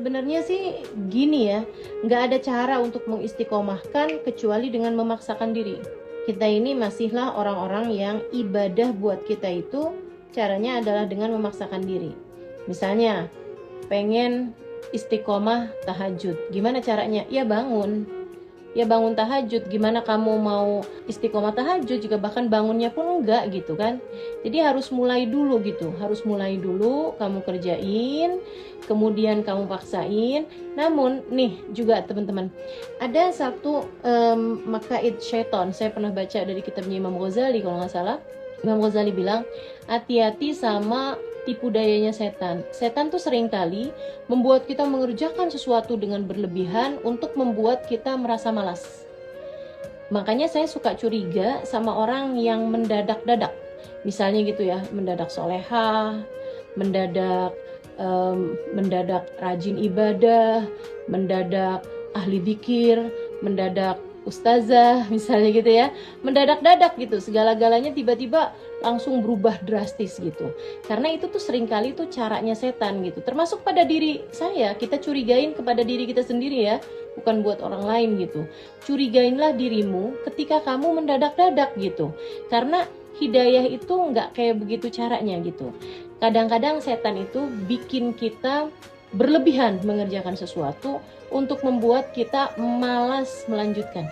Sebenarnya sih gini ya, nggak ada cara untuk mengistiqomahkan kecuali dengan memaksakan diri. Kita ini masihlah orang-orang yang ibadah buat kita itu caranya adalah dengan memaksakan diri. Misalnya, pengen istiqomah tahajud. Gimana caranya? Ya bangun tahajud. Gimana kamu mau istiqomah tahajud jika bahkan bangunnya pun enggak gitu kan? Jadi harus mulai dulu gitu. Harus mulai dulu kamu kerjain, kemudian kamu paksain. Namun nih juga teman-teman, ada satu makaid syaiton. Saya pernah baca dari kitabnya Imam Ghazali kalau nggak salah. Imam Ghazali bilang, hati-hati sama tipu dayanya setan. Setan tuh seringkali membuat kita mengerjakan sesuatu dengan berlebihan untuk membuat kita merasa malas. Makanya saya suka curiga sama orang yang mendadak-dadak. Misalnya gitu ya, mendadak solehah, mendadak rajin ibadah, mendadak ahli dzikir, mendadak ustazah misalnya gitu ya, mendadak-dadak gitu, segala-galanya tiba-tiba langsung berubah drastis gitu. Karena itu tuh seringkali tuh caranya setan gitu. Termasuk pada diri saya, kita curigain kepada diri kita sendiri ya, bukan buat orang lain gitu. Curigainlah dirimu ketika kamu mendadak-dadak gitu. Karena hidayah itu nggak kayak begitu caranya gitu. Kadang-kadang setan itu bikin kita berlebihan mengerjakan sesuatu untuk membuat kita malas melanjutkan.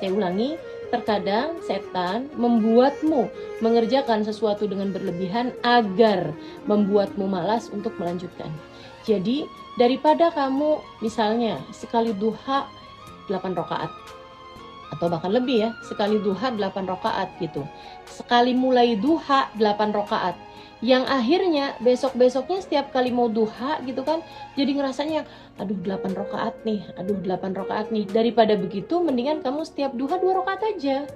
Saya ulangi, terkadang setan membuatmu mengerjakan sesuatu dengan berlebihan agar membuatmu malas untuk melanjutkan. Jadi, daripada kamu misalnya sekali duha 8 rakaat atau bahkan lebih ya, sekali duha 8 rakaat gitu. Sekali mulai duha 8 rakaat. Yang akhirnya besok-besoknya setiap kali mau duha gitu kan, jadi ngerasanya aduh 8 rakaat nih, aduh 8 rakaat nih. Daripada begitu mendingan kamu setiap duha 2 rakaat aja.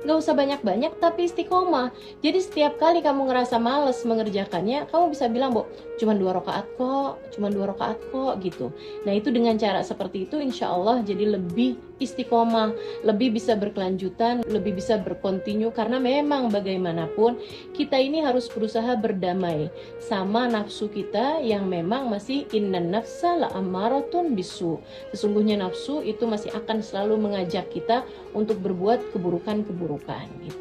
Nggak usah banyak-banyak tapi istiqomah. Jadi setiap kali kamu ngerasa males mengerjakannya, kamu bisa bilang, "Bo, cuma 2 rakaat kok, cuma 2 rakaat kok," gitu. Nah, itu dengan cara seperti itu insya Allah jadi lebih istiqomah, lebih bisa berkelanjutan, lebih bisa berkontinu, karena memang bagaimanapun kita ini harus berusaha berdamai sama nafsu kita yang memang masih innan nafsa la'ammaratun bisu. Sesungguhnya nafsu itu masih akan selalu mengajak kita untuk berbuat keburukan-keburukan gitu.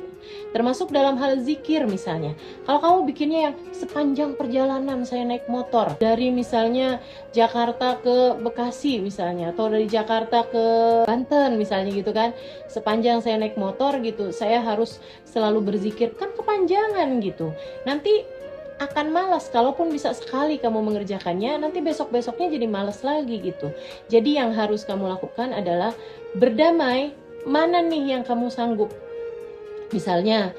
Termasuk dalam hal zikir misalnya. Kalau kamu bikinnya yang sepanjang perjalanan saya naik motor dari misalnya Jakarta ke Bekasi misalnya, atau dari Jakarta ke Banten misalnya gitu kan, sepanjang saya naik motor gitu saya harus selalu berzikir, kan kepanjangan gitu. Nanti akan malas. Kalaupun bisa sekali kamu mengerjakannya, nanti besok-besoknya jadi malas lagi gitu. Jadi yang harus kamu lakukan adalah berdamai, mana nih yang kamu sanggup. Misalnya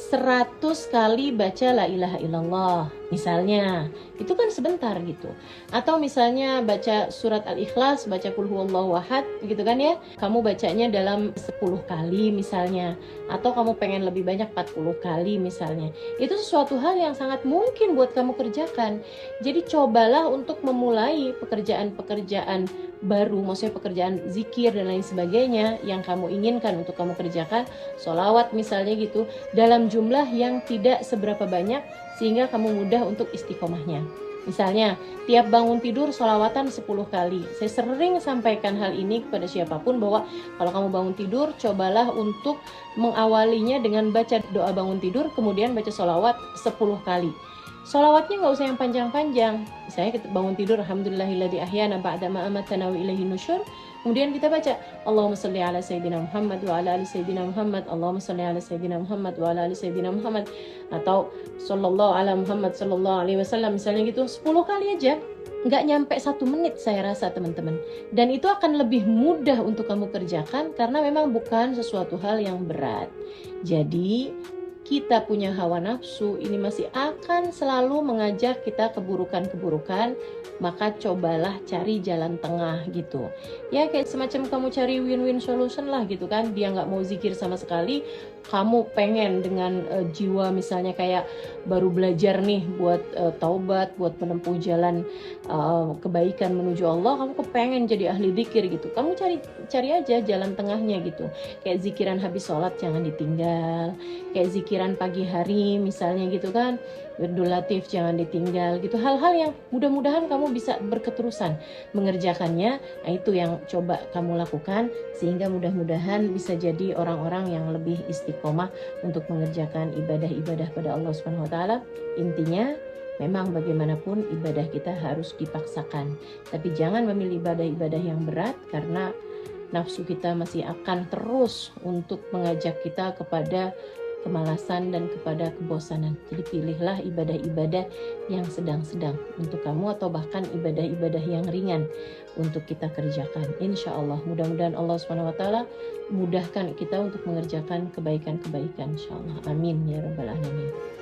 100 kali baca la ilaha illallah misalnya, itu kan sebentar gitu. Atau misalnya baca surat Al-Ikhlas, baca qul huwallahu ahad gitu kan ya, kamu bacanya dalam 10 kali misalnya, atau kamu pengen lebih banyak 40 kali misalnya. Itu sesuatu hal yang sangat mungkin buat kamu kerjakan. Jadi cobalah untuk memulai pekerjaan-pekerjaan baru, maksudnya pekerjaan zikir dan lain sebagainya yang kamu inginkan untuk kamu kerjakan, sholawat misalnya gitu, dalam jumlah yang tidak seberapa banyak sehingga kamu mudah untuk istiqomahnya. Misalnya, tiap bangun tidur sholawatan 10 kali. Saya sering sampaikan hal ini kepada siapapun bahwa kalau kamu bangun tidur, cobalah untuk mengawalinya dengan baca doa bangun tidur, kemudian baca sholawat 10 kali. Sholawatnya nggak usah yang panjang-panjang. Misalnya kita bangun tidur, alhamdulillahilladzi ahyana ba'da ma amatana wa ilaihi nusyur. Kemudian kita baca Allahumma shalli ala sayyidina Muhammad wa ala ali sayyidina Muhammad, Allahumma shalli ala sayyidina Muhammad wa ala ali sayyidina Muhammad, atau sallallahu ala Muhammad sallallahu alaihi wasallam misalnya gitu 10 kali aja. Nggak nyampe 1 menit saya rasa teman-teman. Dan itu akan lebih mudah untuk kamu kerjakan karena memang bukan sesuatu hal yang berat. Jadi kita punya hawa nafsu ini masih akan selalu mengajak kita keburukan-keburukan, maka cobalah cari jalan tengah gitu. Ya kayak semacam kamu cari win-win solution lah gitu kan. Dia nggak mau zikir sama sekali, kamu pengen dengan jiwa misalnya kayak baru belajar nih buat taubat, buat menempuh jalan kebaikan menuju Allah, kamu kepengen jadi ahli zikir gitu. Kamu cari aja jalan tengahnya gitu. Kayak zikiran habis sholat jangan ditinggal, kayak zikiran pagi hari misalnya gitu kan, Wirdul Latif jangan ditinggal gitu. Hal-hal yang mudah-mudahan kamu bisa berketerusan mengerjakannya. Nah, itu yang coba kamu lakukan sehingga mudah-mudahan bisa jadi orang-orang yang lebih istiqomah untuk mengerjakan ibadah-ibadah pada Allah Subhanahu wa taala. Intinya memang bagaimanapun ibadah kita harus dipaksakan. Tapi jangan memilih ibadah-ibadah yang berat karena nafsu kita masih akan terus untuk mengajak kita kepada kemalasan dan kepada kebosanan. Jadi pilihlah ibadah-ibadah yang sedang-sedang untuk kamu atau bahkan ibadah-ibadah yang ringan untuk kita kerjakan. Insya Allah mudah-mudahan Allah Subhanahu wa taala mudahkan kita untuk mengerjakan kebaikan-kebaikan insya Allah. Amin ya rabbal alamin.